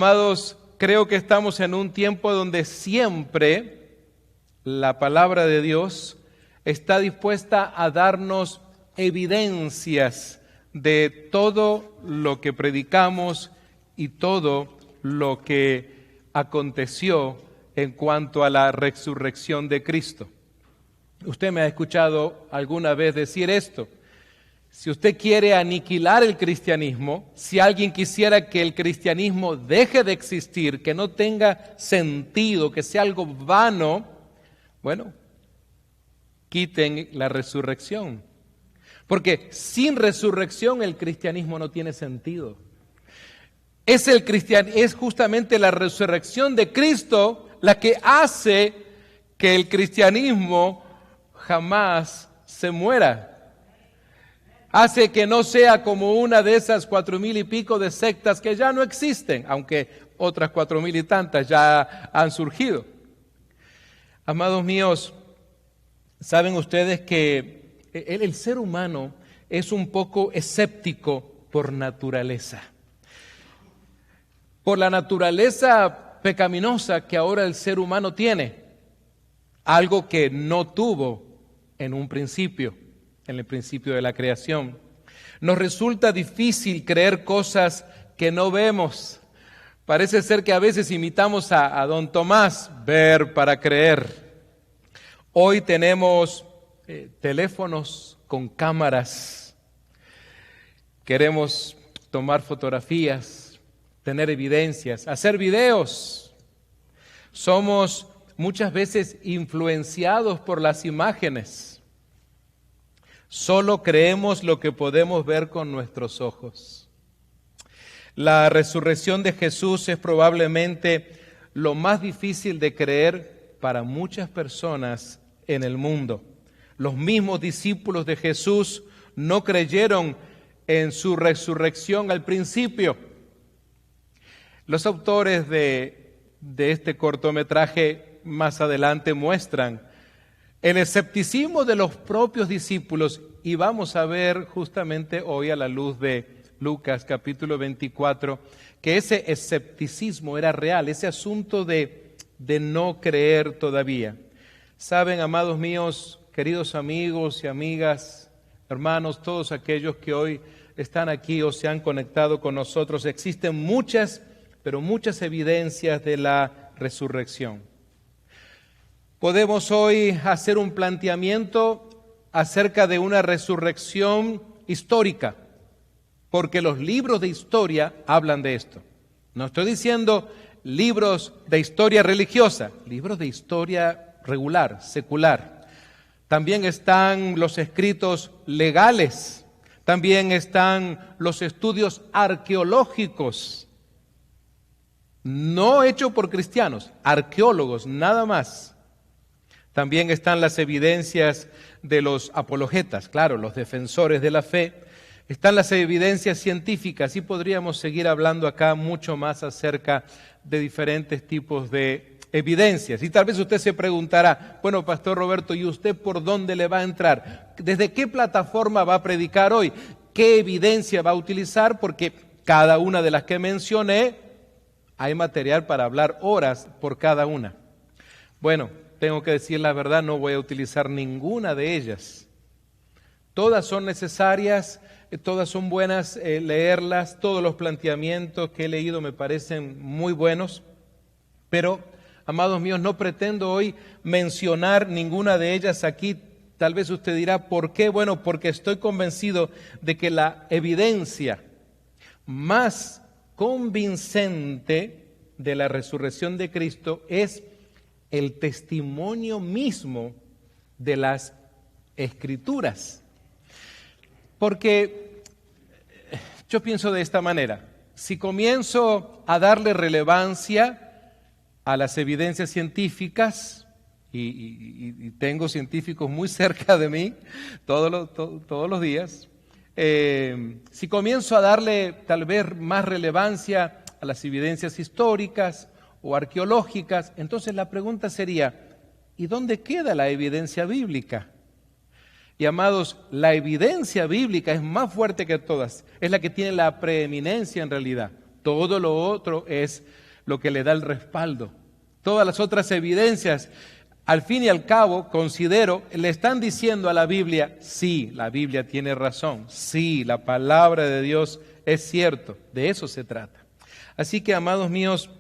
Amados, creo que estamos en un tiempo donde siempre la palabra de Dios está dispuesta a darnos evidencias de todo lo que predicamos y todo lo que aconteció en cuanto a la resurrección de Cristo. Usted me ha escuchado alguna vez decir esto. Si usted quiere aniquilar el cristianismo, si alguien quisiera que el cristianismo deje de existir, que no tenga sentido, que sea algo vano, bueno, quiten la resurrección. Porque sin resurrección el cristianismo no tiene sentido. Es justamente la resurrección de Cristo la que hace que el cristianismo jamás se muera. Hace que no sea como una de esas 4,000 y pico de sectas que ya no existen, aunque otras 4,000 y tantas ya han surgido. Amados míos, saben ustedes que el ser humano es un poco escéptico por naturaleza. Por la naturaleza pecaminosa que ahora el ser humano tiene, algo que no tuvo en un principio. En el principio de la creación. Nos resulta difícil creer cosas que no vemos. Parece ser que a veces imitamos a don Tomás, ver para creer. Hoy tenemos teléfonos con cámaras. Queremos tomar fotografías, tener evidencias, hacer videos. Somos muchas veces influenciados por las imágenes. Solo creemos lo que podemos ver con nuestros ojos. La resurrección de Jesús es probablemente lo más difícil de creer para muchas personas en el mundo. Los mismos discípulos de Jesús no creyeron en su resurrección al principio. Los autores de este cortometraje más adelante muestran el escepticismo de los propios discípulos, y vamos a ver justamente hoy a la luz de Lucas capítulo 24 que ese escepticismo era real, ese asunto de no creer todavía. Saben, amados míos, queridos amigos y amigas, hermanos, todos aquellos que hoy están aquí o se han conectado con nosotros, existen muchas, pero muchas evidencias de la resurrección. Podemos hoy hacer un planteamiento acerca de una resurrección histórica, porque los libros de historia hablan de esto. No estoy diciendo libros de historia religiosa, libros de historia regular, secular. También están los escritos legales, también están los estudios arqueológicos, no hechos por cristianos, arqueólogos, nada más. También están las evidencias de los apologetas, claro, los defensores de la fe. Están las evidencias científicas y podríamos seguir hablando acá mucho más acerca de diferentes tipos de evidencias. Y tal vez usted se preguntará, bueno, Pastor Roberto, ¿y usted por dónde le va a entrar? ¿Desde qué plataforma va a predicar hoy? ¿Qué evidencia va a utilizar? Porque cada una de las que mencioné, hay material para hablar horas por cada una. Bueno, tengo que decir la verdad, no voy a utilizar ninguna de ellas. Todas son necesarias, todas son buenas leerlas, todos los planteamientos que he leído me parecen muy buenos, pero, amados míos, no pretendo hoy mencionar ninguna de ellas aquí. Tal vez usted dirá, ¿por qué? Bueno, porque estoy convencido de que la evidencia más convincente de la resurrección de Cristo es el testimonio mismo de las Escrituras. Porque yo pienso de esta manera, si comienzo a darle relevancia a las evidencias científicas, y tengo científicos muy cerca de mí todos los días, si comienzo a darle tal vez más relevancia a las evidencias históricas o arqueológicas, entonces la pregunta sería, ¿y dónde queda la evidencia bíblica? Y amados, la evidencia bíblica es más fuerte que todas, es la que tiene la preeminencia en realidad. Todo lo otro es lo que le da el respaldo. Todas las otras evidencias, al fin y al cabo, considero, le están diciendo a la Biblia, sí, la Biblia tiene razón, sí, la palabra de Dios es cierto, de eso se trata. Así que, amados míos,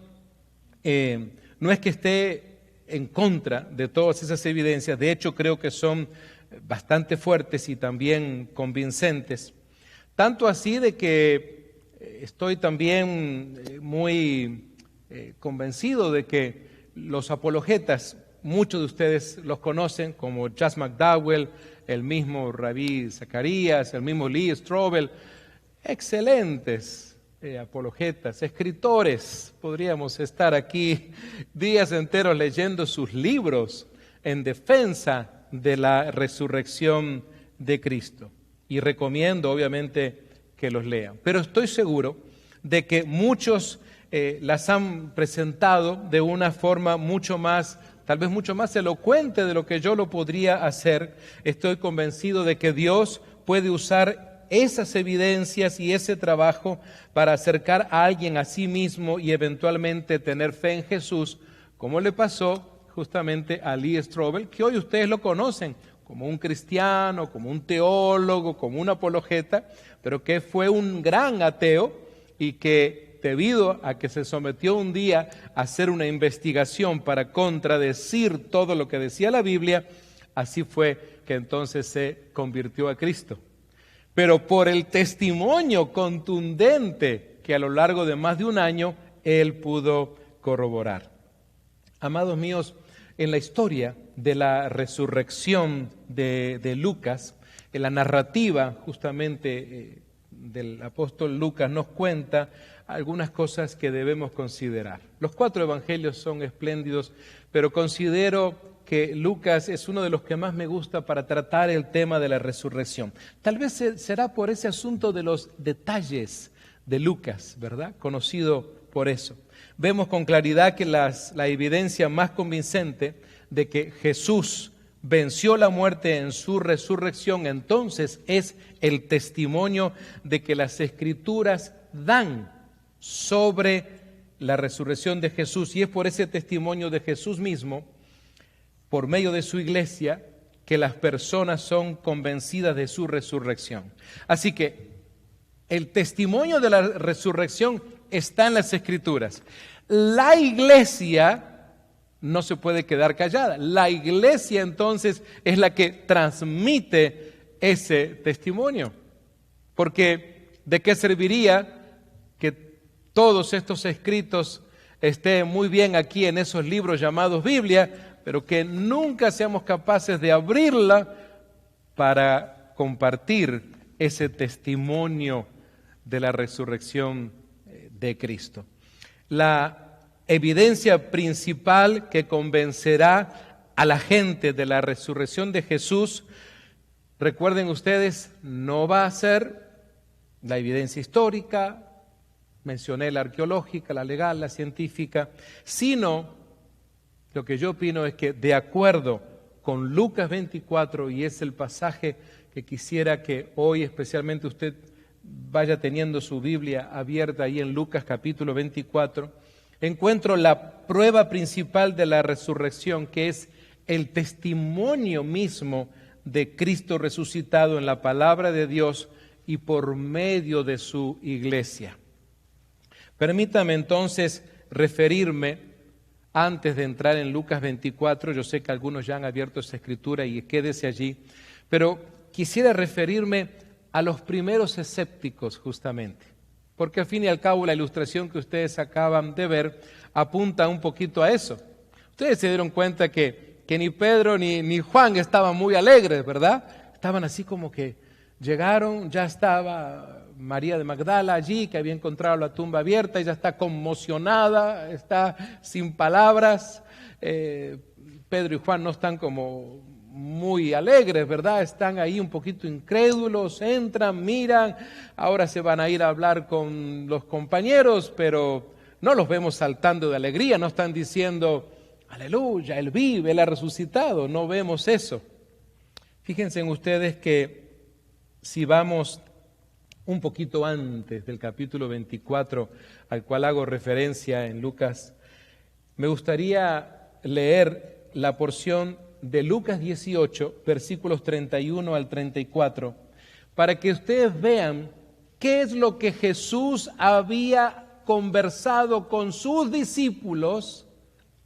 no es que esté en contra de todas esas evidencias, de hecho creo que son bastante fuertes y también convincentes, tanto así de que estoy también muy convencido de que los apologetas, muchos de ustedes los conocen, como Jas McDowell, el mismo Rabí Zacarías, el mismo Lee Strobel, excelentes apologetas, escritores. Podríamos estar aquí días enteros leyendo sus libros en defensa de la resurrección de Cristo. Y recomiendo, obviamente, que los lean. Pero estoy seguro de que muchos las han presentado de una forma mucho más, tal vez mucho más elocuente de lo que yo lo podría hacer. Estoy convencido de que Dios puede usar esas evidencias y ese trabajo para acercar a alguien a sí mismo y eventualmente tener fe en Jesús, como le pasó justamente a Lee Strobel, que hoy ustedes lo conocen como un cristiano, como un teólogo, como un apologeta, pero que fue un gran ateo y que debido a que se sometió un día a hacer una investigación para contradecir todo lo que decía la Biblia, así fue que entonces se convirtió a Cristo. Pero por el testimonio contundente que a lo largo de más de un año él pudo corroborar. Amados míos, en la historia de la resurrección de Lucas, en la narrativa justamente del apóstol Lucas nos cuenta algunas cosas que debemos considerar. Los 4 evangelios son espléndidos, pero considero que Lucas es uno de los que más me gusta para tratar el tema de la resurrección. Tal vez será por ese asunto de los detalles de Lucas, ¿verdad? Conocido por eso. Vemos con claridad que la evidencia más convincente de que Jesús venció la muerte en su resurrección, entonces es el testimonio de que las Escrituras dan sobre la resurrección de Jesús. Y es por ese testimonio de Jesús mismo, por medio de su iglesia, que las personas son convencidas de su resurrección. Así que el testimonio de la resurrección está en las Escrituras. La iglesia no se puede quedar callada. La iglesia entonces es la que transmite ese testimonio. Porque ¿de qué serviría que todos estos escritos estén muy bien aquí en esos libros llamados Biblia, pero que nunca seamos capaces de abrirla para compartir ese testimonio de la resurrección de Cristo? La evidencia principal que convencerá a la gente de la resurrección de Jesús, recuerden ustedes, no va a ser la evidencia histórica, mencioné la arqueológica, la legal, la científica, sino lo que yo opino es que de acuerdo con Lucas 24, y es el pasaje que quisiera que hoy especialmente usted vaya teniendo su Biblia abierta ahí en Lucas capítulo 24, encuentro la prueba principal de la resurrección, que es el testimonio mismo de Cristo resucitado en la palabra de Dios y por medio de su iglesia. Permítame entonces referirme, antes de entrar en Lucas 24, yo sé que algunos ya han abierto esa escritura y quédese allí, pero quisiera referirme a los primeros escépticos justamente, porque al fin y al cabo la ilustración que ustedes acaban de ver apunta un poquito a eso. Ustedes se dieron cuenta que ni Pedro ni Juan estaban muy alegres, ¿verdad? Estaban así como que llegaron, ya estaba María de Magdala allí, que había encontrado la tumba abierta, ella está conmocionada, está sin palabras. Pedro y Juan no están como muy alegres, ¿verdad? Están ahí un poquito incrédulos, entran, miran, ahora se van a ir a hablar con los compañeros, pero no los vemos saltando de alegría, no están diciendo, aleluya, Él vive, Él ha resucitado, no vemos eso. Fíjense en ustedes que si vamos un poquito antes del capítulo 24, al cual hago referencia en Lucas, me gustaría leer la porción de Lucas 18, versículos 31 al 34, para que ustedes vean qué es lo que Jesús había conversado con sus discípulos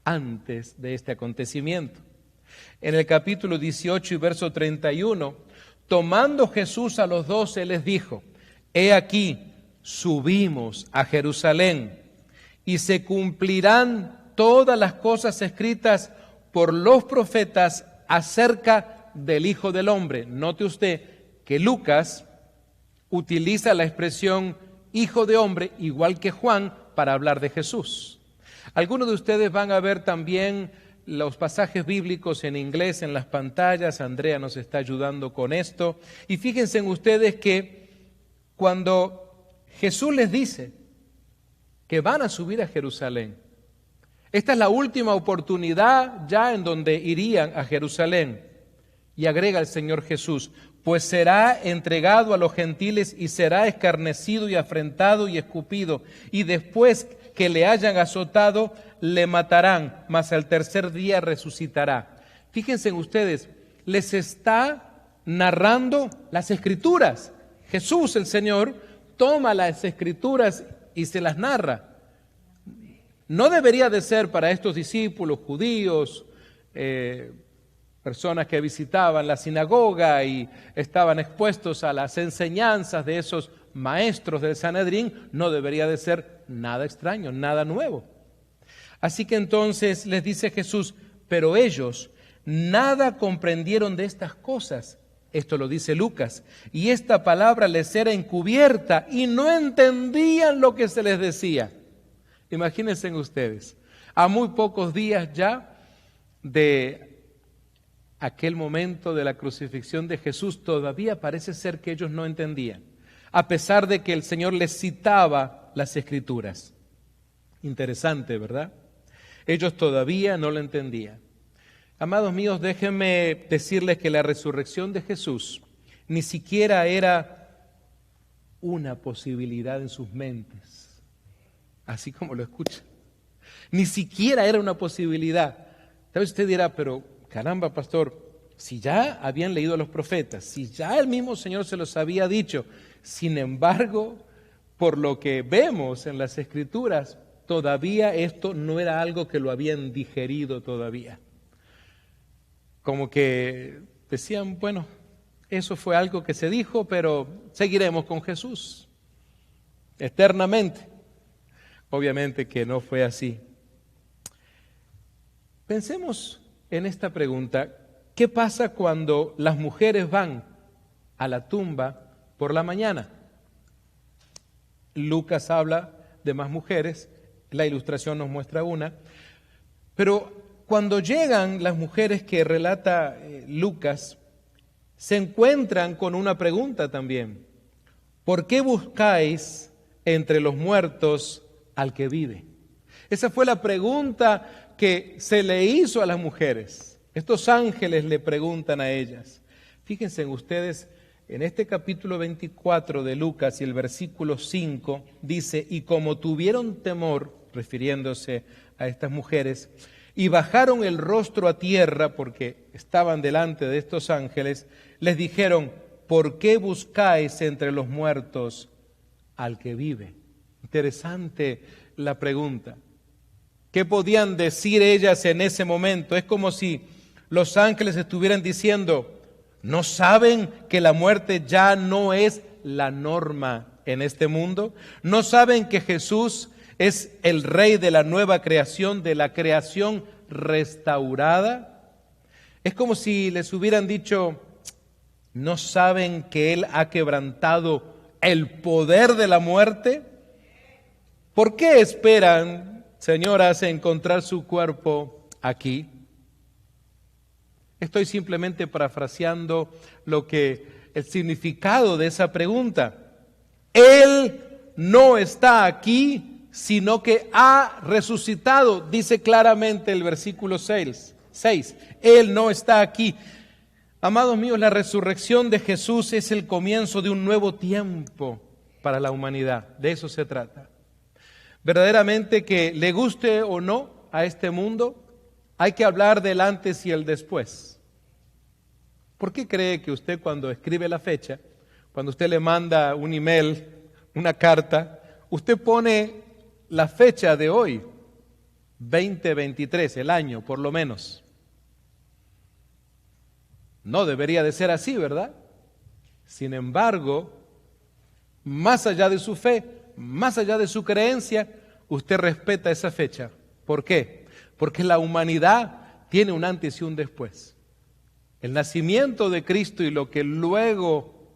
antes de este acontecimiento. En el capítulo 18 y verso 31, tomando Jesús a los 12, les dijo: He aquí, subimos a Jerusalén, y se cumplirán todas las cosas escritas por los profetas acerca del Hijo del Hombre. Note usted que Lucas utiliza la expresión Hijo de Hombre, igual que Juan, para hablar de Jesús. Algunos de ustedes van a ver también los pasajes bíblicos en inglés en las pantallas. Andrea nos está ayudando con esto. Y fíjense en ustedes que cuando Jesús les dice que van a subir a Jerusalén, esta es la última oportunidad ya en donde irían a Jerusalén. Y agrega el Señor Jesús: pues será entregado a los gentiles y será escarnecido y afrentado y escupido, y después que le hayan azotado, le matarán, mas al tercer día resucitará. Fíjense ustedes, les está narrando las Escrituras. Jesús, el Señor, toma las Escrituras y se las narra. No debería de ser para estos discípulos judíos, personas que visitaban la sinagoga y estaban expuestos a las enseñanzas de esos maestros del Sanedrín, no debería de ser nada extraño, nada nuevo. Así que entonces les dice Jesús: pero ellos nada comprendieron de estas cosas. Esto lo dice Lucas. Y esta palabra les era encubierta y no entendían lo que se les decía. Imagínense ustedes, a muy pocos días ya de aquel momento de la crucifixión de Jesús, todavía parece ser que ellos no entendían, a pesar de que el Señor les citaba las Escrituras. Interesante, ¿verdad? Ellos todavía no lo entendían. Amados míos, déjenme decirles que la resurrección de Jesús ni siquiera era una posibilidad en sus mentes, así como lo escuchan. Ni siquiera era una posibilidad. Tal vez usted dirá: pero caramba, pastor, si ya habían leído a los profetas, si ya el mismo Señor se los había dicho. Sin embargo, por lo que vemos en las Escrituras, todavía esto no era algo que lo habían digerido todavía. Como que decían: bueno, eso fue algo que se dijo, pero seguiremos con Jesús eternamente. Obviamente que no fue así. Pensemos en esta pregunta: ¿qué pasa cuando las mujeres van a la tumba por la mañana? Lucas habla de más mujeres, la ilustración nos muestra una, pero cuando llegan las mujeres que relata Lucas, se encuentran con una pregunta también: ¿por qué buscáis entre los muertos al que vive? Esa fue la pregunta que se le hizo a las mujeres. Estos ángeles le preguntan a ellas. Fíjense en ustedes, en este capítulo 24 de Lucas y el versículo 5 dice: y como tuvieron temor, refiriéndose a estas mujeres, y bajaron el rostro a tierra porque estaban delante de estos ángeles, les dijeron: ¿por qué buscáis entre los muertos al que vive? Interesante la pregunta. ¿Qué podían decir ellas en ese momento? Es como si los ángeles estuvieran diciendo: ¿no saben que la muerte ya no es la norma en este mundo? ¿No saben que Jesús es el Rey de la nueva creación, de la creación restaurada? Es como si les hubieran dicho: ¿no saben que Él ha quebrantado el poder de la muerte? ¿Por qué esperan, señoras, encontrar su cuerpo aquí? Estoy simplemente parafraseando el significado de esa pregunta. Él no está aquí, sino que ha resucitado, dice claramente el versículo 6. Él no está aquí. Amados míos, la resurrección de Jesús es el comienzo de un nuevo tiempo. para la humanidad. De eso se trata. Verdaderamente, que le guste o no a este mundo, hay que hablar del antes y el después. ¿Por qué cree que usted, cuando escribe la fecha, cuando usted le manda un email, una carta, usted pone la fecha de hoy, 2023, el año por lo menos? No debería de ser así, ¿verdad? Sin embargo, más allá de su fe, más allá de su creencia, usted respeta esa fecha. ¿Por qué? Porque la humanidad tiene un antes y un después. El nacimiento de Cristo y lo que luego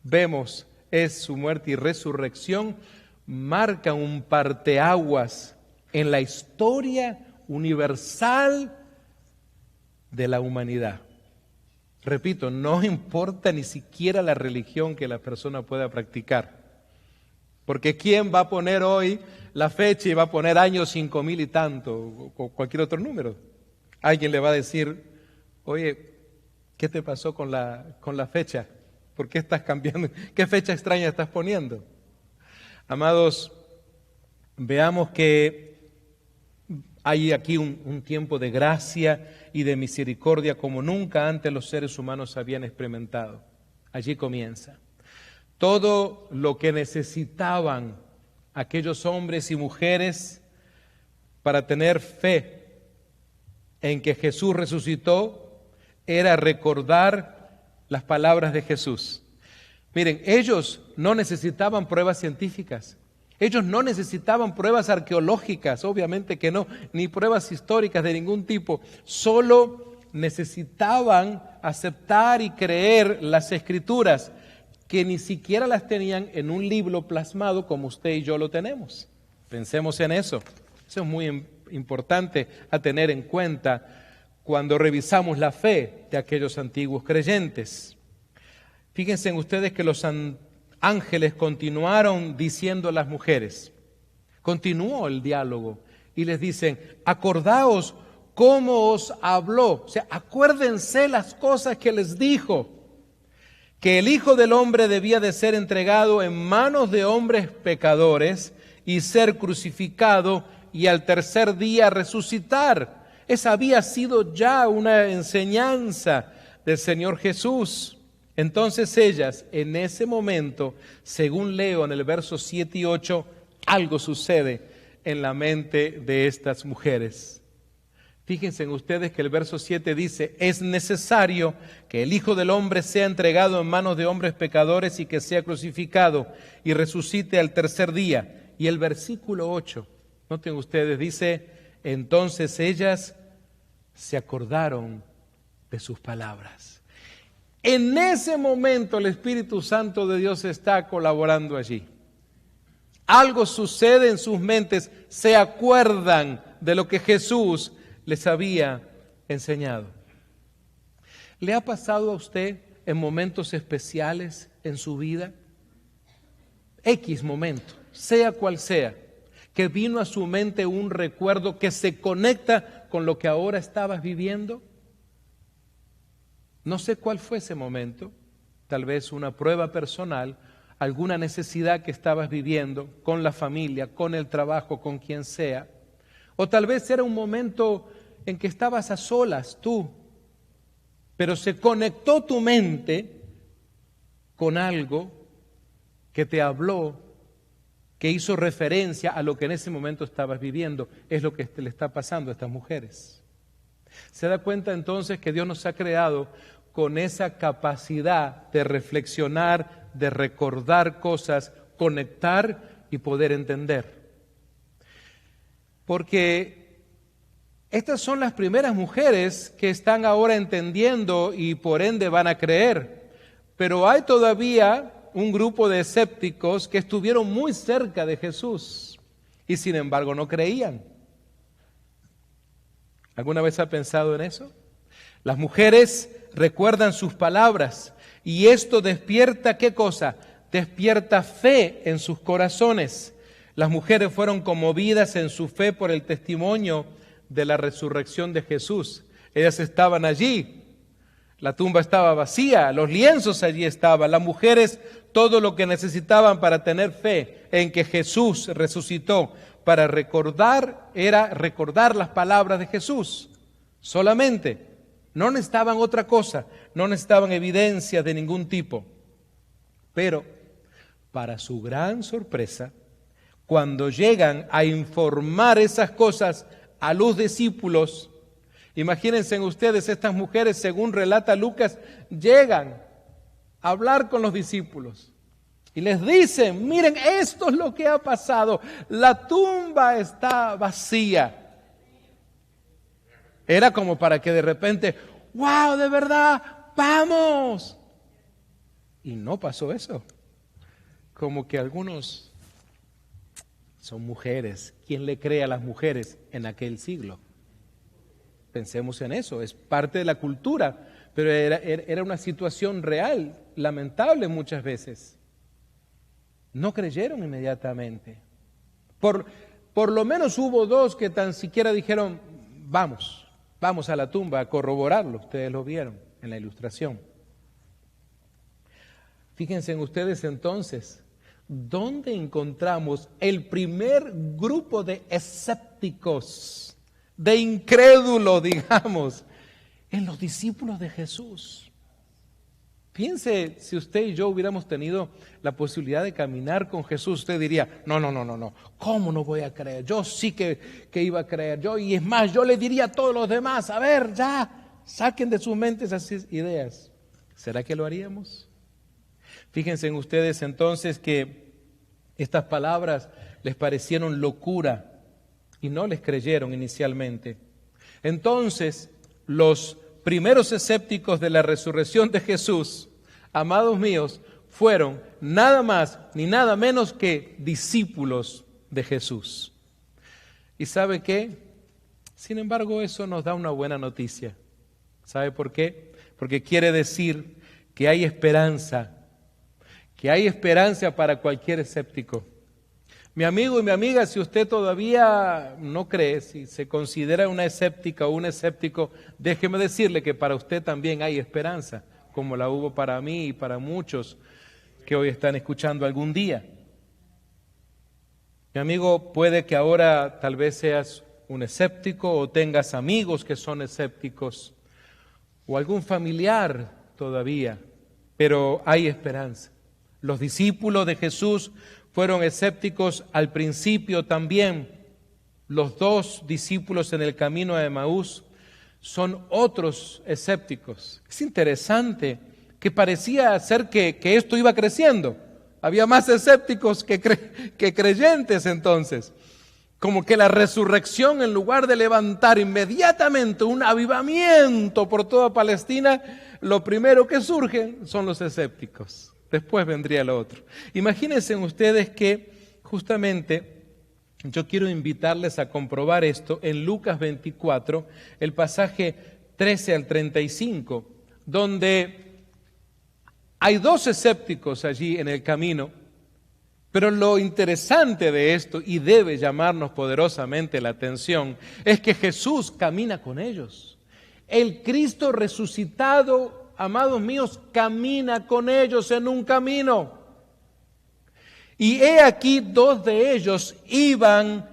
vemos es su muerte y resurrección, marcan un parteaguas en la historia universal de la humanidad. Repito, no importa ni siquiera la religión que la persona pueda practicar. Porque ¿quién va a poner hoy la fecha y va a poner año 5000 y tanto, o cualquier otro número? Alguien le va a decir, oye, ¿qué te pasó con la fecha? ¿Por qué estás cambiando? ¿Qué fecha extraña estás poniendo? Amados, veamos que hay aquí un tiempo de gracia y de misericordia como nunca antes los seres humanos habían experimentado. Allí comienza. Todo lo que necesitaban aquellos hombres y mujeres para tener fe en que Jesús resucitó era recordar las palabras de Jesús. Miren, ellos no necesitaban pruebas científicas, ellos no necesitaban pruebas arqueológicas, obviamente que no, ni pruebas históricas de ningún tipo, solo necesitaban aceptar y creer las Escrituras, que ni siquiera las tenían en un libro plasmado como usted y yo lo tenemos. Pensemos en eso. Eso es muy importante a tener en cuenta cuando revisamos la fe de aquellos antiguos creyentes. Fíjense ustedes que los ángeles continuaron diciendo a las mujeres, continuó el diálogo y les dicen, acordaos cómo os habló, o sea, acuérdense las cosas que les dijo, que el Hijo del Hombre debía de ser entregado en manos de hombres pecadores y ser crucificado y al tercer día resucitar. Esa había sido ya una enseñanza del Señor Jesús. Entonces ellas, en ese momento, según leo en el verso 7 y 8, algo sucede en la mente de estas mujeres. Fíjense ustedes que el verso 7 dice, es necesario que el Hijo del Hombre sea entregado en manos de hombres pecadores y que sea crucificado y resucite al tercer día. Y el versículo 8, noten ustedes, dice, entonces ellas se acordaron de sus palabras. En ese momento el Espíritu Santo de Dios está colaborando allí. Algo sucede en sus mentes, se acuerdan de lo que Jesús les había enseñado. ¿Le ha pasado a usted en momentos especiales en su vida? X momento, sea cual sea, que vino a su mente un recuerdo que se conecta con lo que ahora estabas viviendo. No sé cuál fue ese momento, tal vez una prueba personal, alguna necesidad que estabas viviendo con la familia, con el trabajo, con quien sea. O tal vez era un momento en que estabas a solas tú, pero se conectó tu mente con algo que te habló, que hizo referencia a lo que en ese momento estabas viviendo. Es lo que le está pasando a estas mujeres. Se da cuenta entonces que Dios nos ha creado con esa capacidad de reflexionar, de recordar cosas, conectar y poder entender. Porque estas son las primeras mujeres que están ahora entendiendo y por ende van a creer. Pero hay todavía un grupo de escépticos que estuvieron muy cerca de Jesús y sin embargo no creían. ¿Alguna vez ha pensado en eso? Las mujeres recuerdan sus palabras y esto despierta, ¿qué cosa? Despierta fe en sus corazones. Las mujeres fueron conmovidas en su fe por el testimonio de la resurrección de Jesús. Ellas estaban allí. La tumba estaba vacía, los lienzos allí estaban, las mujeres todo lo que necesitaban para tener fe en que Jesús resucitó, para recordar, era recordar las palabras de Jesús, solamente. No necesitaban otra cosa, no necesitaban evidencia de ningún tipo. Pero, para su gran sorpresa, cuando llegan a informar esas cosas a los discípulos, imagínense ustedes, estas mujeres, según relata Lucas, llegan a hablar con los discípulos y les dicen: miren, esto es lo que ha pasado, la tumba está vacía. Era como para que de repente, ¡wow, de verdad, vamos! Y no pasó eso. Como que algunos son mujeres. ¿Quién le cree a las mujeres en aquel siglo? Pensemos en eso, es parte de la cultura, pero era una situación real, lamentable muchas veces. No creyeron inmediatamente. Por lo menos hubo dos que tan siquiera dijeron: vamos a la tumba a corroborarlo. Ustedes lo vieron en la ilustración. Fíjense en ustedes entonces, ¿dónde encontramos el primer grupo de escépticos, de incrédulos, digamos? En los discípulos de Jesús. Piense, si usted y yo hubiéramos tenido la posibilidad de caminar con Jesús, usted diría: no, ¿cómo no voy a creer? Yo sí que iba a creer, y es más, yo le diría a todos los demás: a ver, ya, saquen de sus mentes esas ideas. ¿Será que lo haríamos? Fíjense en ustedes entonces que estas palabras les parecieron locura y no les creyeron inicialmente. Entonces, los primeros escépticos de la resurrección de Jesús, amados míos, fueron nada más ni nada menos que discípulos de Jesús. ¿Y sabe qué? Sin embargo, eso nos da una buena noticia. ¿Sabe por qué? Porque quiere decir que hay esperanza para cualquier escéptico. Mi amigo y mi amiga, si usted todavía no cree, si se considera una escéptica o un escéptico, déjeme decirle que para usted también hay esperanza, como la hubo para mí y para muchos que hoy están escuchando algún día. Mi amigo, puede que ahora tal vez seas un escéptico o tengas amigos que son escépticos o algún familiar todavía, pero hay esperanza. Los discípulos de Jesús fueron escépticos al principio también. Los dos discípulos en el camino a Emaús son otros escépticos. Es interesante que parecía ser que esto iba creciendo. Había más escépticos que creyentes entonces. Como que la resurrección, en lugar de levantar inmediatamente un avivamiento por toda Palestina, lo primero que surge son los escépticos. Después vendría lo otro. Imagínense ustedes que justamente yo quiero invitarles a comprobar esto en Lucas 24, el pasaje 13 al 35, donde hay dos escépticos allí en el camino, pero lo interesante de esto, y debe llamarnos poderosamente la atención, es que Jesús camina con ellos. El Cristo resucitado, amados míos, camina con ellos en un camino. Y he aquí, dos de ellos iban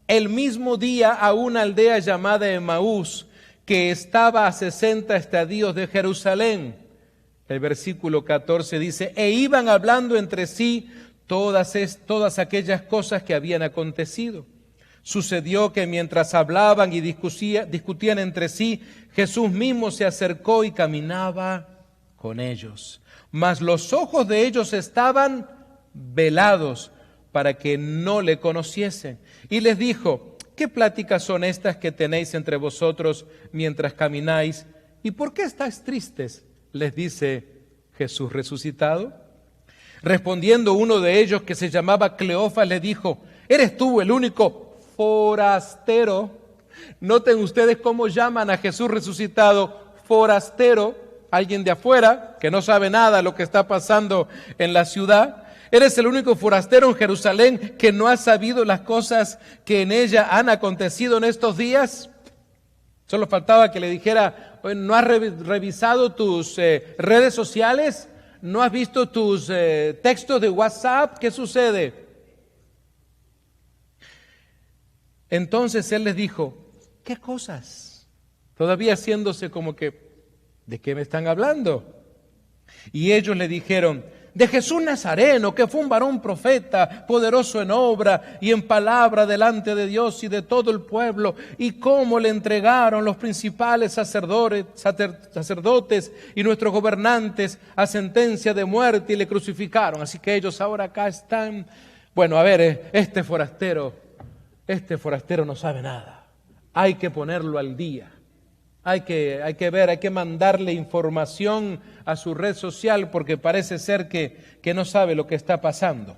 el mismo día a una aldea llamada Emaús, que estaba a 60 estadios de Jerusalén. El versículo 14 dice: e iban hablando entre sí todas aquellas cosas que habían acontecido. Sucedió que mientras hablaban y discutían entre sí, Jesús mismo se acercó y caminaba con ellos. Mas los ojos de ellos estaban velados para que no le conociesen. Y les dijo: ¿qué pláticas son estas que tenéis entre vosotros mientras camináis? ¿Y por qué estáis tristes?, les dice Jesús resucitado. Respondiendo uno de ellos, que se llamaba Cleofas, le dijo: ¿eres tú el único forastero? Noten ustedes cómo llaman a Jesús resucitado forastero, alguien de afuera que no sabe nada de lo que está pasando en la ciudad. ¿Eres el único forastero en Jerusalén que no ha sabido las cosas que en ella han acontecido en estos días? Solo faltaba que le dijera: ¿no has revisado tus redes sociales? ¿No has visto tus textos de WhatsApp? ¿Qué sucede? Entonces él les dijo, ¿qué cosas? Todavía haciéndose como que, ¿de qué me están hablando? Y ellos le dijeron, de Jesús Nazareno, que fue un varón profeta, poderoso en obra y en palabra delante de Dios y de todo el pueblo, y cómo le entregaron los principales sacerdotes y nuestros gobernantes a sentencia de muerte y le crucificaron. Así que ellos ahora acá están, bueno, a ver, este forastero no sabe nada, hay que ponerlo al día. Hay que mandarle información a su red social porque parece ser que no sabe lo que está pasando.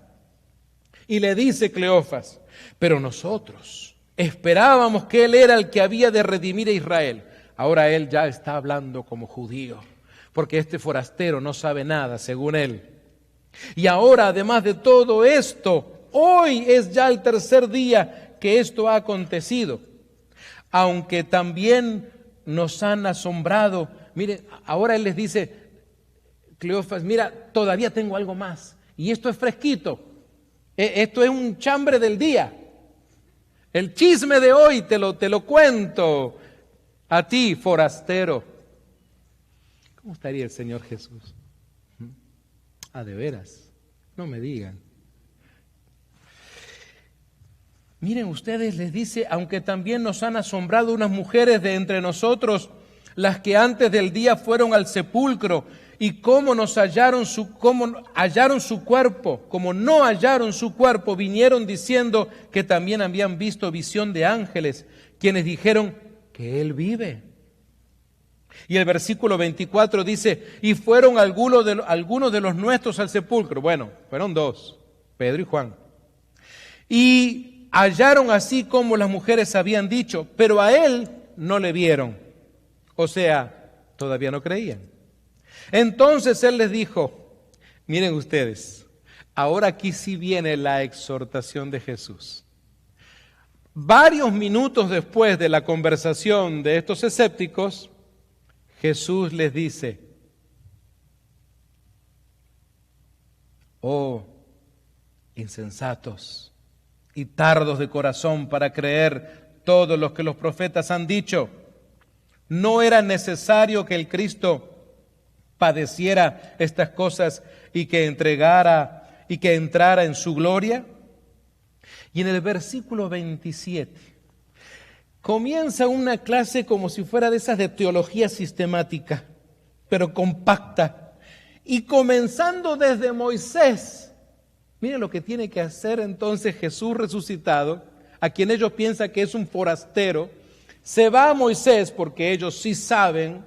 Y le dice Cleofas, pero nosotros esperábamos que él era el que había de redimir a Israel. Ahora él ya está hablando como judío, porque este forastero no sabe nada, según él. Y ahora, además de todo esto, hoy es ya el tercer día que esto ha acontecido. Aunque también nos han asombrado. Miren, ahora él les dice, Cleofas, mira, todavía tengo algo más. Y esto es fresquito. Esto es un chambre del día. El chisme de hoy te lo cuento a ti, forastero. ¿Cómo estaría el Señor Jesús? De veras, no me digan. Miren ustedes, les dice, aunque también nos han asombrado unas mujeres de entre nosotros, las que antes del día fueron al sepulcro, y cómo no hallaron su cuerpo, vinieron diciendo que también habían visto visión de ángeles, quienes dijeron que él vive. Y el versículo 24 dice, y fueron algunos de los nuestros al sepulcro. Bueno, fueron dos, Pedro y Juan. Y hallaron así como las mujeres habían dicho, pero a él no le vieron. O sea, todavía no creían. Entonces él les dijo, miren ustedes, ahora aquí sí viene la exhortación de Jesús. Varios minutos después de la conversación de estos escépticos, Jesús les dice, oh, insensatos y tardos de corazón para creer todo lo que los profetas han dicho. ¿No era necesario que el Cristo padeciera estas cosas y que entrara en su gloria? Y en el versículo 27 comienza una clase como si fuera de esas de teología sistemática, pero compacta. Y comenzando desde Moisés, miren lo que tiene que hacer entonces Jesús resucitado, a quien ellos piensan que es un forastero. Se va a Moisés porque ellos sí saben,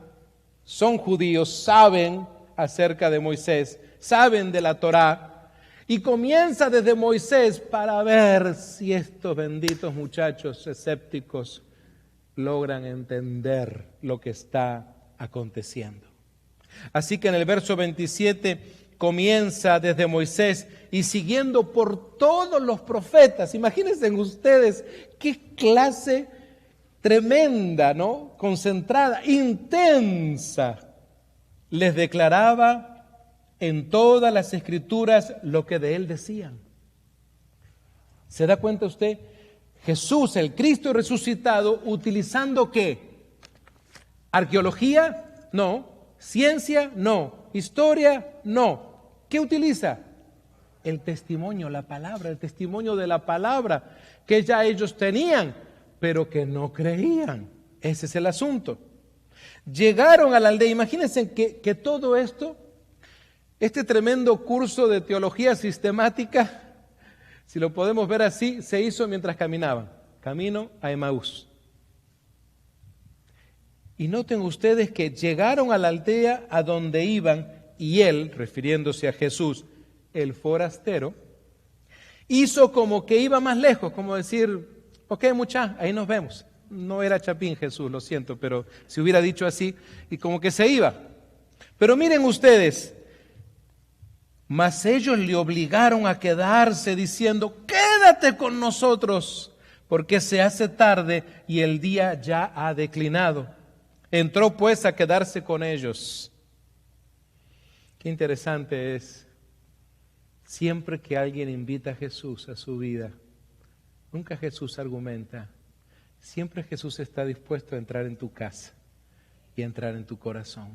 son judíos, saben acerca de Moisés, saben de la Torá, y comienza desde Moisés para ver si estos benditos muchachos escépticos logran entender lo que está aconteciendo. Así que en el verso 27 comienza desde Moisés y siguiendo por todos los profetas. Imagínense ustedes qué clase tremenda, ¿no? Concentrada, intensa. Les declaraba en todas las escrituras lo que de él decían. ¿Se da cuenta usted? Jesús, el Cristo resucitado, utilizando ¿qué? ¿Arqueología? No. ¿Ciencia? No. ¿Historia? No. ¿Qué utiliza? El testimonio, la palabra, el testimonio de la palabra que ya ellos tenían, pero que no creían. Ese es el asunto. Llegaron a la aldea. Imagínense que todo esto, este tremendo curso de teología sistemática, si lo podemos ver así, se hizo mientras caminaban, camino a Emaús. Y noten ustedes que llegaron a la aldea a donde iban, y él, refiriéndose a Jesús, el forastero, hizo como que iba más lejos, como decir, ok, muchachos, ahí nos vemos. No era Chapín Jesús, lo siento, pero si hubiera dicho así, y como que se iba. Pero miren ustedes, mas ellos le obligaron a quedarse diciendo, quédate con nosotros, porque se hace tarde y el día ya ha declinado. Entró pues a quedarse con ellos. Qué interesante es, siempre que alguien invita a Jesús a su vida, nunca Jesús argumenta, siempre Jesús está dispuesto a entrar en tu casa y a entrar en tu corazón.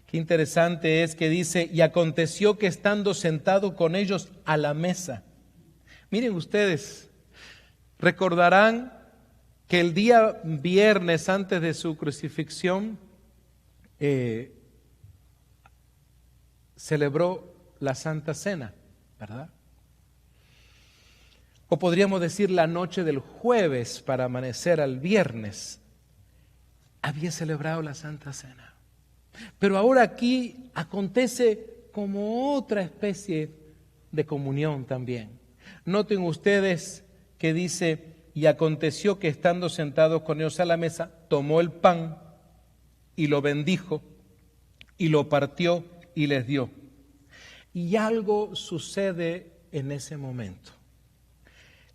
Qué interesante es que dice, y aconteció que estando sentado con ellos a la mesa. Miren ustedes, recordarán que el día viernes antes de su crucifixión celebró la Santa Cena, ¿verdad? O podríamos decir la noche del jueves para amanecer al viernes, había celebrado la Santa Cena. Pero ahora aquí acontece como otra especie de comunión también. Noten ustedes que dice, y aconteció que estando sentados con ellos a la mesa, tomó el pan y lo bendijo y lo partió y les dio. Y algo sucede en ese momento.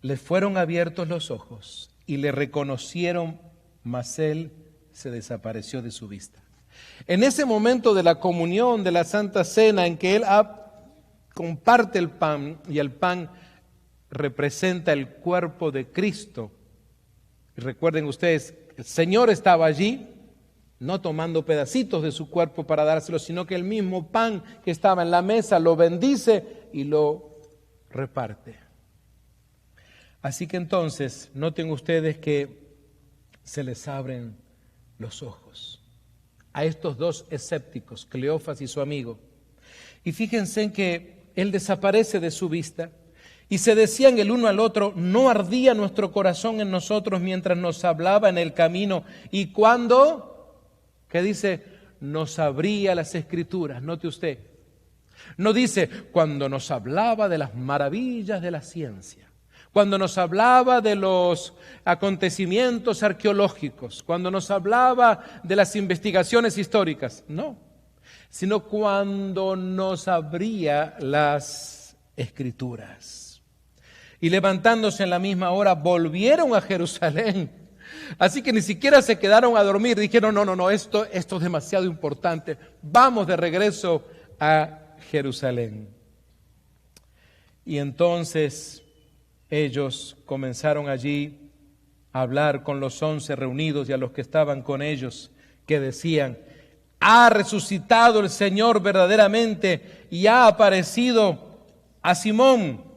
Les fueron abiertos los ojos y le reconocieron, mas él se desapareció de su vista. En ese momento de la comunión, de la Santa Cena, en que él comparte el pan, y el pan representa el cuerpo de Cristo. Y recuerden ustedes, el Señor estaba allí, no tomando pedacitos de su cuerpo para dárselo, sino que el mismo pan que estaba en la mesa lo bendice y lo reparte. Así que entonces, noten ustedes que se les abren los ojos a estos dos escépticos, Cleofas y su amigo. Y fíjense en que él desaparece de su vista y se decían el uno al otro, ¿no ardía nuestro corazón en nosotros mientras nos hablaba en el camino? Y cuando, ¿qué dice? Nos abría las Escrituras. Note usted, no dice cuando nos hablaba de las maravillas de la ciencia, cuando nos hablaba de los acontecimientos arqueológicos, cuando nos hablaba de las investigaciones históricas, no, sino cuando nos abría las Escrituras. Y levantándose en la misma hora, volvieron a Jerusalén. Así que ni siquiera se quedaron a dormir, dijeron, no, esto es demasiado importante, vamos de regreso a Jerusalén. Y entonces ellos comenzaron allí a hablar con los 11 reunidos y a los que estaban con ellos, que decían, ha resucitado el Señor verdaderamente y ha aparecido a Simón.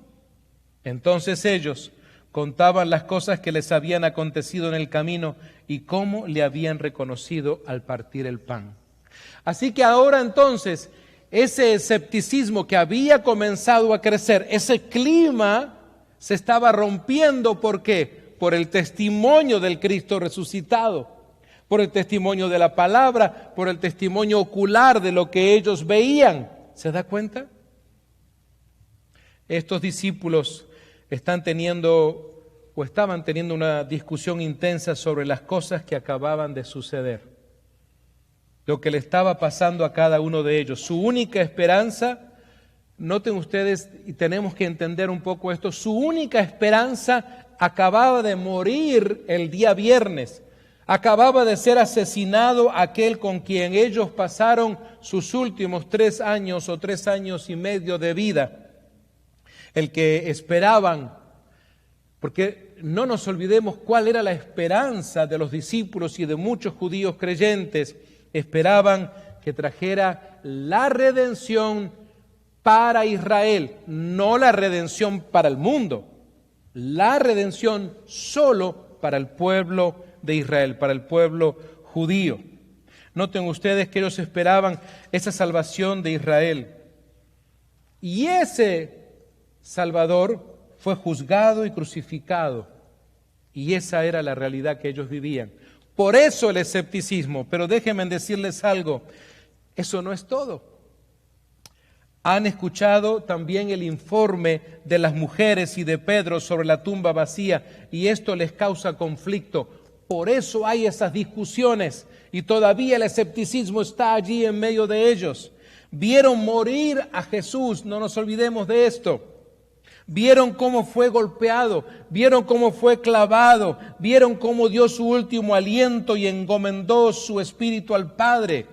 Entonces ellos contaban las cosas que les habían acontecido en el camino y cómo le habían reconocido al partir el pan. Así que ahora entonces, ese escepticismo que había comenzado a crecer, ese clima se estaba rompiendo. ¿Por qué? Por el testimonio del Cristo resucitado, por el testimonio de la palabra, por el testimonio ocular de lo que ellos veían. ¿Se da cuenta? Estos discípulos estaban teniendo una discusión intensa sobre las cosas que acababan de suceder, lo que le estaba pasando a cada uno de ellos. Su única esperanza, noten ustedes, y tenemos que entender un poco esto, su única esperanza acababa de morir el día viernes, acababa de ser asesinado aquel con quien ellos pasaron sus últimos 3 años o 3 años y medio de vida, el que esperaban, porque no nos olvidemos cuál era la esperanza de los discípulos y de muchos judíos creyentes. Esperaban que trajera la redención para Israel, no la redención para el mundo, la redención solo para el pueblo de Israel, para el pueblo judío. Noten ustedes que ellos esperaban esa salvación de Israel. Y ese Salvador fue juzgado y crucificado. Y esa era la realidad que ellos vivían. Por eso el escepticismo. Pero déjenme decirles algo, eso no es todo. Han escuchado también el informe de las mujeres y de Pedro sobre la tumba vacía y esto les causa conflicto. Por eso hay esas discusiones y todavía el escepticismo está allí en medio de ellos. Vieron morir a Jesús, no nos olvidemos de esto. Vieron cómo fue golpeado, vieron cómo fue clavado, vieron cómo dio su último aliento y encomendó su espíritu al Padre.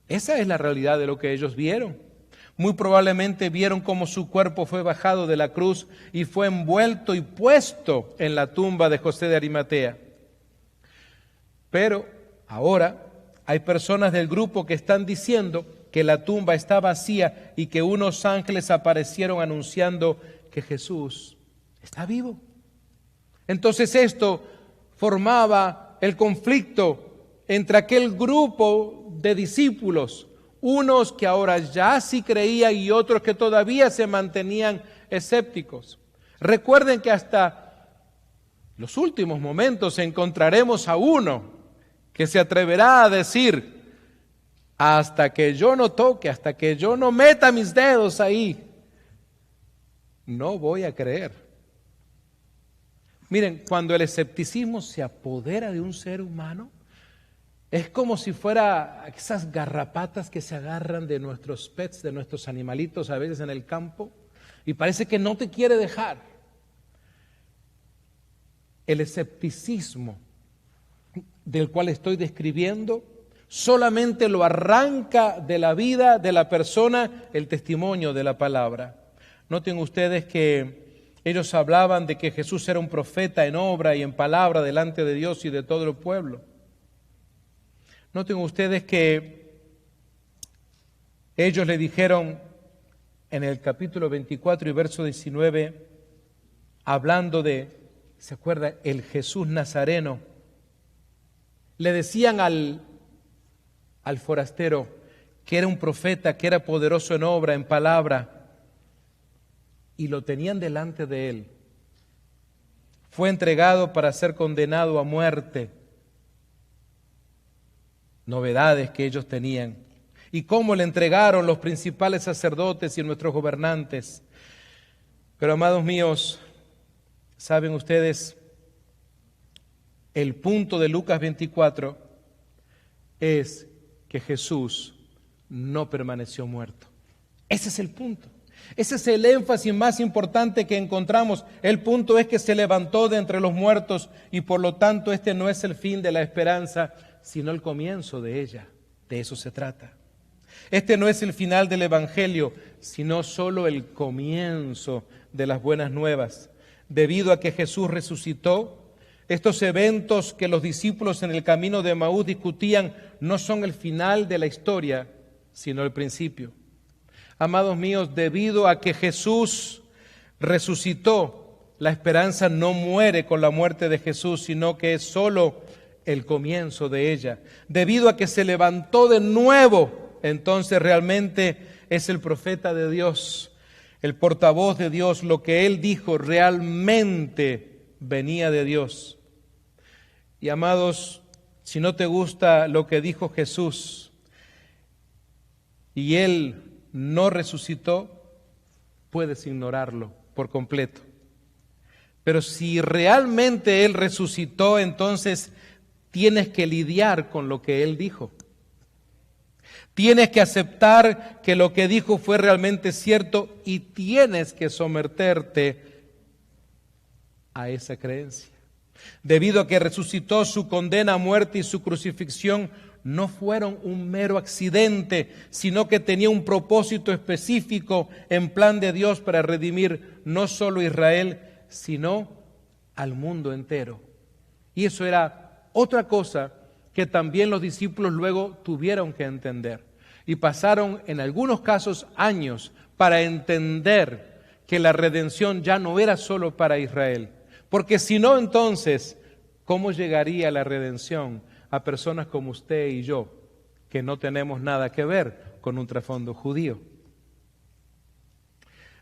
Esa es la realidad de lo que ellos vieron. Muy probablemente vieron cómo su cuerpo fue bajado de la cruz y fue envuelto y puesto en la tumba de José de Arimatea. Pero ahora hay personas del grupo que están diciendo que la tumba está vacía y que unos ángeles aparecieron anunciando que Jesús está vivo. Entonces esto formaba el conflicto entre aquel grupo de discípulos, unos que ahora ya sí creían y otros que todavía se mantenían escépticos. Recuerden que hasta los últimos momentos encontraremos a uno que se atreverá a decir: hasta que yo no toque, hasta que yo no meta mis dedos ahí, no voy a creer. Miren, cuando el escepticismo se apodera de un ser humano, es como si fuera esas garrapatas que se agarran de nuestros pets, de nuestros animalitos a veces en el campo, y parece que no te quiere dejar. El escepticismo del cual estoy describiendo solamente lo arranca de la vida de la persona el testimonio de la palabra. Noten ustedes que ellos hablaban de que Jesús era un profeta en obra y en palabra delante de Dios y de todo el pueblo. Noten ustedes que ellos le dijeron en el capítulo 24 y verso 19, hablando de, ¿se acuerda? El Jesús Nazareno. Le decían al forastero que era un profeta, que era poderoso en obra, en palabra, y lo tenían delante de él. Fue entregado para ser condenado a muerte. Novedades que ellos tenían. Y cómo le entregaron los principales sacerdotes y nuestros gobernantes. Pero, amados míos, ¿saben ustedes? El punto de Lucas 24 es que Jesús no permaneció muerto. Ese es el punto. Ese es el énfasis más importante que encontramos. El punto es que se levantó de entre los muertos y por lo tanto este no es el fin de la esperanza, sino el comienzo de ella. De eso se trata. Este no es el final del Evangelio, sino solo el comienzo de las buenas nuevas. Debido a que Jesús resucitó, estos eventos que los discípulos en el camino de Emaús discutían no son el final de la historia, sino el principio. Amados míos, debido a que Jesús resucitó, la esperanza no muere con la muerte de Jesús, sino que es solo el comienzo de ella. Debido a que se levantó de nuevo, entonces realmente es el profeta de Dios, el portavoz de Dios. Lo que él dijo realmente venía de Dios. Y amados, si no te gusta lo que dijo Jesús y él no resucitó, puedes ignorarlo por completo. Pero si realmente él resucitó, entonces tienes que lidiar con lo que él dijo. Tienes que aceptar que lo que dijo fue realmente cierto y tienes que someterte a esa creencia. Debido a que resucitó, su condena a muerte y su crucifixión no fueron un mero accidente, sino que tenía un propósito específico en plan de Dios para redimir no solo a Israel, sino al mundo entero. Y eso era otra cosa que también los discípulos luego tuvieron que entender. Y pasaron en algunos casos años para entender que la redención ya no era solo para Israel. Porque si no, entonces, ¿cómo llegaría la redención a personas como usted y yo, que no tenemos nada que ver con un trasfondo judío?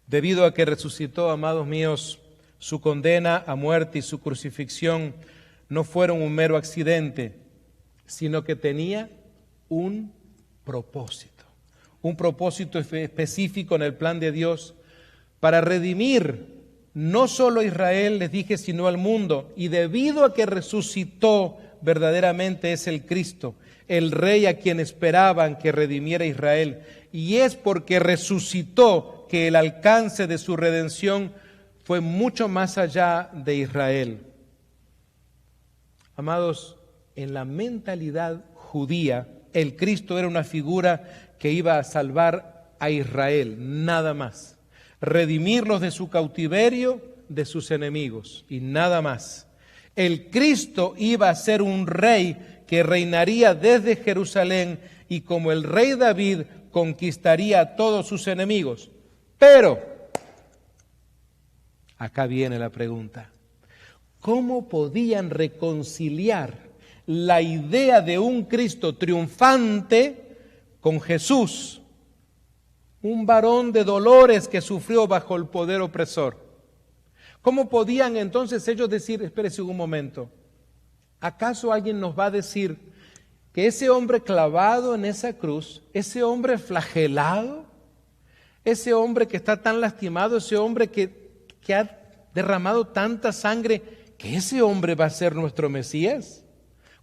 Debido a que resucitó, amados míos, su condena a muerte y su crucifixión no fueron un mero accidente, sino que tenía un propósito específico en el plan de Dios para redimir no solo a Israel, les dije, sino al mundo. Y debido a que resucitó, verdaderamente es el Cristo, el Rey a quien esperaban que redimiera a Israel. Y es porque resucitó que el alcance de su redención fue mucho más allá de Israel. Amados, en la mentalidad judía, el Cristo era una figura que iba a salvar a Israel, nada más. Redimirlos de su cautiverio, de sus enemigos, y nada más. El Cristo iba a ser un rey que reinaría desde Jerusalén y como el rey David conquistaría a todos sus enemigos. Pero, acá viene la pregunta, ¿cómo podían reconciliar la idea de un Cristo triunfante con Jesús, un varón de dolores que sufrió bajo el poder opresor? ¿Cómo podían entonces ellos decir, espérese un momento, ¿acaso alguien nos va a decir que ese hombre clavado en esa cruz, ese hombre flagelado, ese hombre que está tan lastimado, ese hombre que ha derramado tanta sangre, que ese hombre va a ser nuestro Mesías?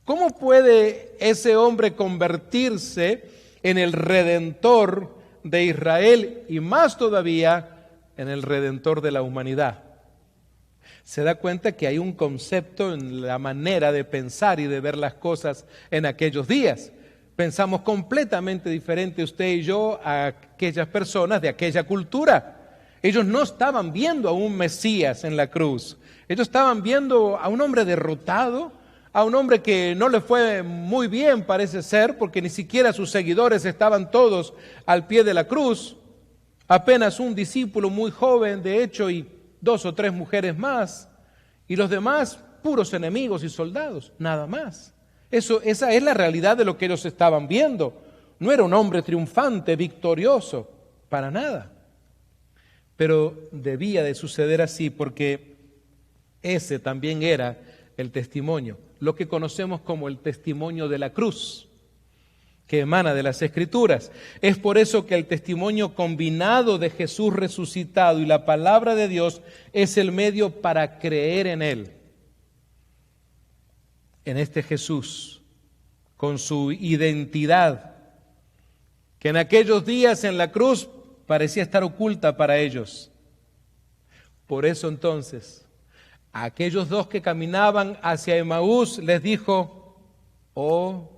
¿Cómo puede ese hombre convertirse en el Redentor de Israel y más todavía en el Redentor de la humanidad? Se da cuenta que hay un concepto en la manera de pensar y de ver las cosas en aquellos días. Pensamos completamente diferente usted y yo a aquellas personas de aquella cultura. Ellos no estaban viendo a un Mesías en la cruz. Ellos estaban viendo a un hombre derrotado, a un hombre que no le fue muy bien, parece ser, porque ni siquiera sus seguidores estaban todos al pie de la cruz. Apenas un discípulo muy joven, de hecho, y 2 o 3 mujeres más, y los demás puros enemigos y soldados, nada más. Esa es la realidad de lo que ellos estaban viendo. No era un hombre triunfante, victorioso, para nada. Pero debía de suceder así porque ese también era el testimonio, lo que conocemos como el testimonio de la cruz, que emana de las Escrituras. Es por eso que el testimonio combinado de Jesús resucitado y la palabra de Dios es el medio para creer en Él, en este Jesús, con su identidad, que en aquellos días en la cruz parecía estar oculta para ellos. Por eso entonces, a aquellos 2 que caminaban hacia Emaús les dijo, oh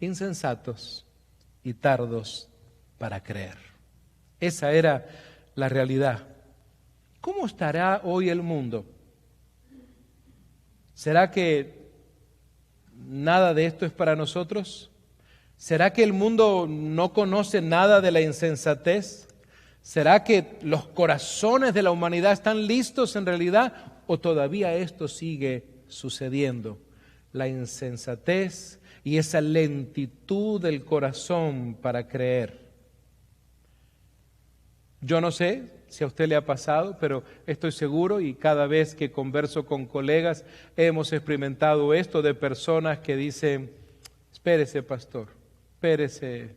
insensatos y tardos para creer. Esa era la realidad. ¿Cómo estará hoy el mundo? ¿Será que nada de esto es para nosotros? ¿Será que el mundo no conoce nada de la insensatez? ¿Será que los corazones de la humanidad están listos en realidad o todavía esto sigue sucediendo? La insensatez y esa lentitud del corazón para creer. Yo no sé si a usted le ha pasado, pero estoy seguro y cada vez que converso con colegas hemos experimentado esto de personas que dicen, espérese pastor, espérese,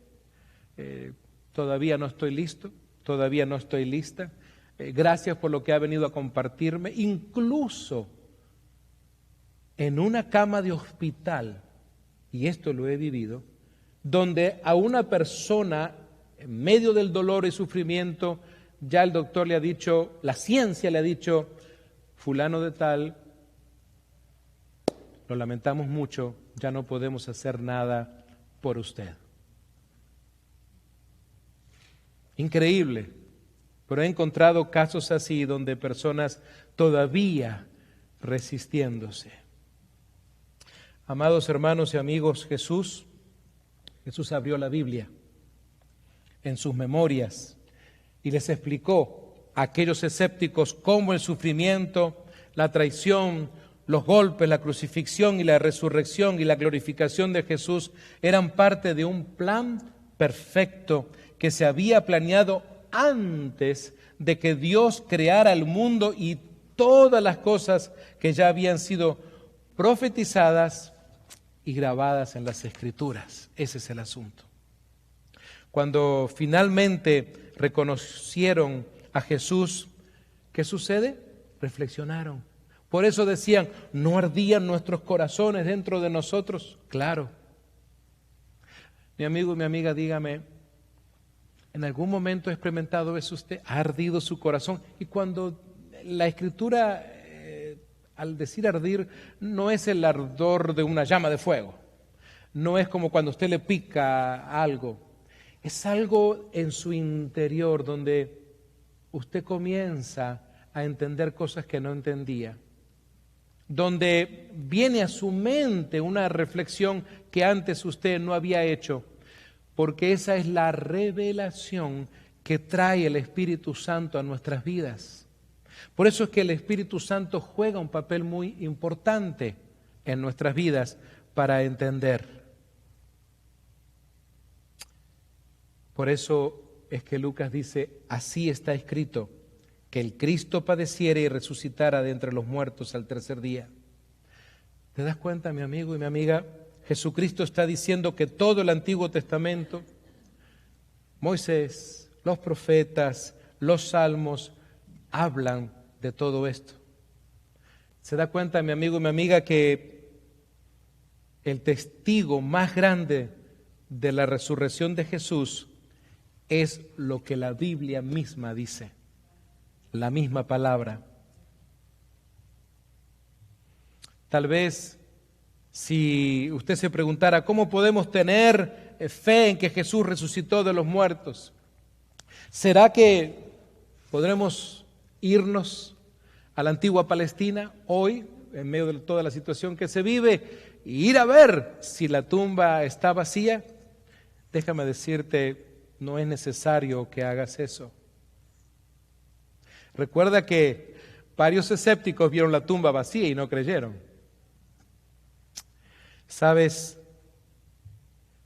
todavía no estoy listo, todavía no estoy lista, gracias por lo que ha venido a compartirme, incluso en una cama de hospital, y esto lo he vivido, donde a una persona en medio del dolor y sufrimiento, ya el doctor le ha dicho, la ciencia le ha dicho, fulano de tal, lo lamentamos mucho, ya no podemos hacer nada por usted. Increíble, pero he encontrado casos así donde personas todavía resistiéndose. Amados hermanos y amigos, Jesús abrió la Biblia en sus memorias y les explicó a aquellos escépticos cómo el sufrimiento, la traición, los golpes, la crucifixión y la resurrección y la glorificación de Jesús eran parte de un plan perfecto que se había planeado antes de que Dios creara el mundo y todas las cosas que ya habían sido profetizadas y grabadas en las Escrituras. Ese es el asunto. Cuando finalmente reconocieron a Jesús, ¿qué sucede? Reflexionaron. Por eso decían, ¿no ardían nuestros corazones dentro de nosotros? Claro. Mi amigo y mi amiga, dígame, ¿en algún momento ha experimentado eso usted? ¿Ha ardido su corazón? Y cuando la Escritura, al decir ardir, no es el ardor de una llama de fuego. No es como cuando usted le pica algo. Es algo en su interior donde usted comienza a entender cosas que no entendía. Donde viene a su mente una reflexión que antes usted no había hecho. Porque esa es la revelación que trae el Espíritu Santo a nuestras vidas. Por eso es que el Espíritu Santo juega un papel muy importante en nuestras vidas para entender. Por eso es que Lucas dice, así está escrito, que el Cristo padeciera y resucitara de entre los muertos al tercer día. ¿Te das cuenta, mi amigo y mi amiga? Jesucristo está diciendo que todo el Antiguo Testamento, Moisés, los profetas, los salmos, hablan de todo esto. ¿Se da cuenta, mi amigo y mi amiga, que el testigo más grande de la resurrección de Jesús es lo que la Biblia misma dice, la misma palabra? Tal vez si usted se preguntara, ¿cómo podemos tener fe en que Jesús resucitó de los muertos? ¿Será que podremos irnos a la antigua Palestina hoy, en medio de toda la situación que se vive, e ir a ver si la tumba está vacía? Déjame decirte, no es necesario que hagas eso. Recuerda que varios escépticos vieron la tumba vacía y no creyeron. ¿Sabes?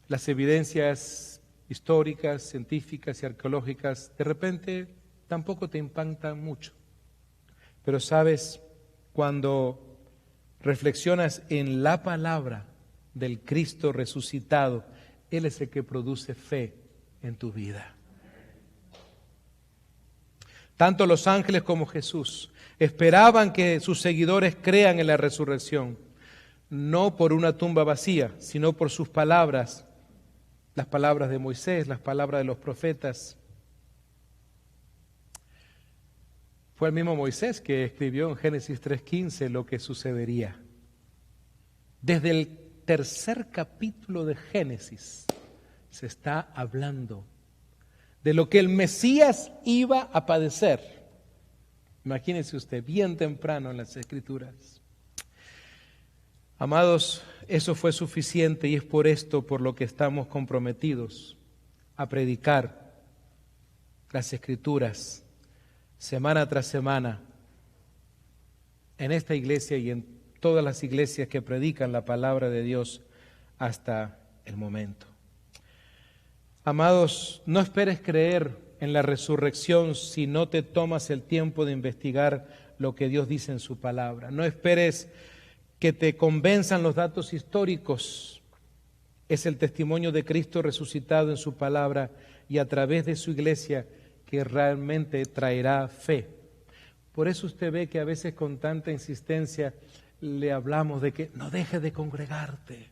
Las evidencias históricas, científicas y arqueológicas de repente tampoco te impactan mucho. Pero sabes, cuando reflexionas en la palabra del Cristo resucitado, Él es el que produce fe en tu vida. Tanto los ángeles como Jesús esperaban que sus seguidores crean en la resurrección, no por una tumba vacía, sino por sus palabras, las palabras de Moisés, las palabras de los profetas. Fue el mismo Moisés que escribió en Génesis 3:15 lo que sucedería. Desde el tercer capítulo de Génesis se está hablando de lo que el Mesías iba a padecer. Imagínese usted, bien temprano en las Escrituras. Amados, eso fue suficiente y es por esto por lo que estamos comprometidos a predicar las Escrituras semana tras semana en esta iglesia y en todas las iglesias que predican la palabra de Dios hasta el momento. Amados, no esperes creer en la resurrección si no te tomas el tiempo de investigar lo que Dios dice en su palabra. No esperes que te convenzan los datos históricos. Es el testimonio de Cristo resucitado en su palabra y a través de su iglesia que realmente traerá fe. Por eso usted ve que a veces con tanta insistencia le hablamos de que no deje de congregarte,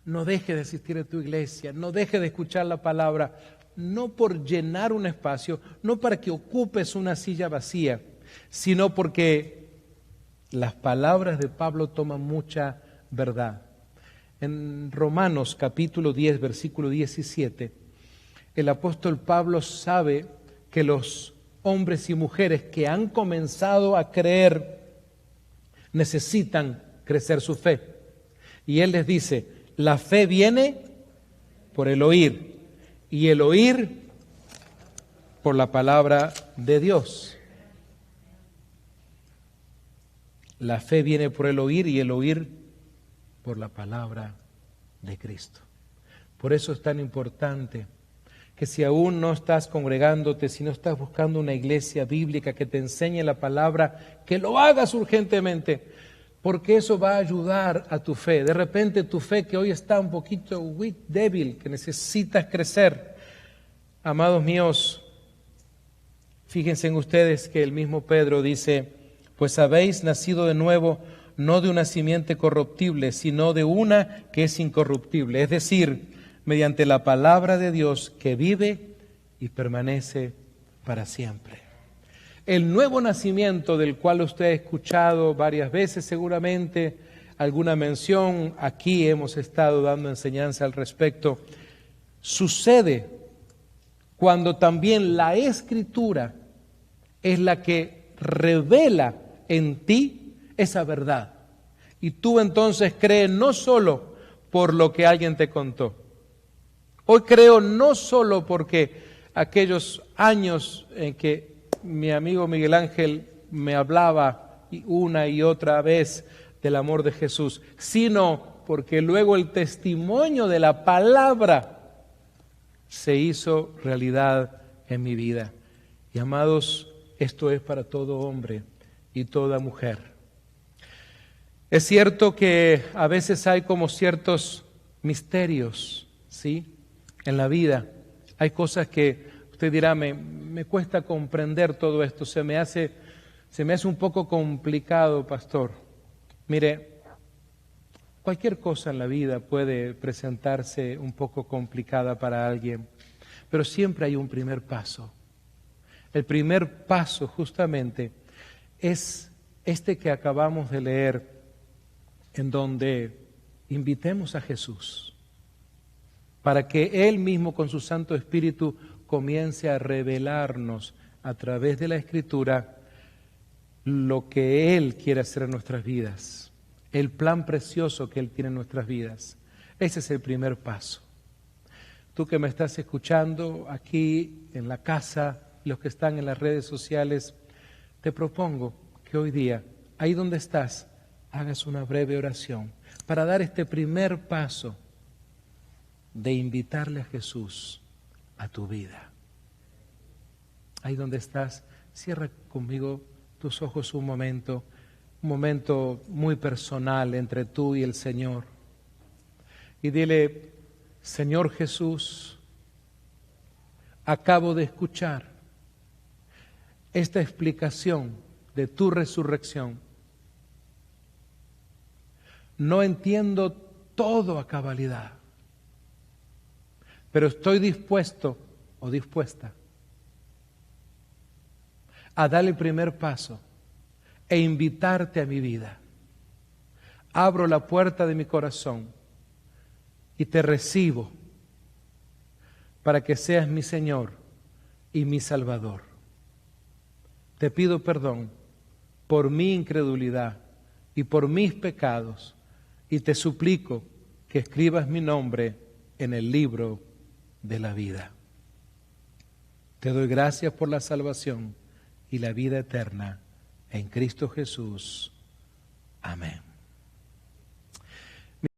no deje de asistir a tu iglesia, no deje de escuchar la palabra, no por llenar un espacio, no para que ocupes una silla vacía, sino porque las palabras de Pablo toman mucha verdad. En Romanos capítulo 10, versículo 17, el apóstol Pablo sabe que los hombres y mujeres que han comenzado a creer necesitan crecer su fe. Y él les dice, la fe viene por el oír, y el oír por la palabra de Dios. La fe viene por el oír y el oír por la palabra de Cristo. Por eso es tan importante que si aún no estás congregándote, si no estás buscando una iglesia bíblica que te enseñe la palabra, que lo hagas urgentemente, porque eso va a ayudar a tu fe. De repente tu fe que hoy está un poquito débil, que necesitas crecer. Amados míos, fíjense en ustedes que el mismo Pedro dice, pues habéis nacido de nuevo, no de una simiente corruptible, sino de una que es incorruptible, es decir, mediante la palabra de Dios que vive y permanece para siempre. El nuevo nacimiento, del cual usted ha escuchado varias veces seguramente, alguna mención, aquí hemos estado dando enseñanza al respecto, sucede cuando también la Escritura es la que revela en ti esa verdad. Y tú entonces crees no solo por lo que alguien te contó. Hoy creo no solo porque aquellos años en que mi amigo Miguel Ángel me hablaba una y otra vez del amor de Jesús, sino porque luego el testimonio de la palabra se hizo realidad en mi vida. Y amados, esto es para todo hombre y toda mujer. Es cierto que a veces hay como ciertos misterios, ¿sí?, en la vida. Hay cosas que usted dirá, me cuesta comprender todo esto, se me hace un poco complicado, pastor. Mire, cualquier cosa en la vida puede presentarse un poco complicada para alguien, pero siempre hay un primer paso. El primer paso justamente es este que acabamos de leer, en donde invitemos a Jesús para que Él mismo con su Santo Espíritu comience a revelarnos a través de la Escritura lo que Él quiere hacer en nuestras vidas, el plan precioso que Él tiene en nuestras vidas. Ese es el primer paso. Tú que me estás escuchando aquí en la casa, los que están en las redes sociales, te propongo que hoy día, ahí donde estás, hagas una breve oración para dar este primer paso de invitarle a Jesús a tu vida. Ahí donde estás, cierra conmigo tus ojos un momento muy personal entre tú y el Señor. Y dile, Señor Jesús, acabo de escuchar esta explicación de tu resurrección. No entiendo todo a cabalidad, pero estoy dispuesto o dispuesta a dar el primer paso e invitarte a mi vida. Abro la puerta de mi corazón y te recibo para que seas mi Señor y mi Salvador. Te pido perdón por mi incredulidad y por mis pecados y te suplico que escribas mi nombre en el libro de la vida. Te doy gracias por la salvación y la vida eterna en Cristo Jesús. Amén.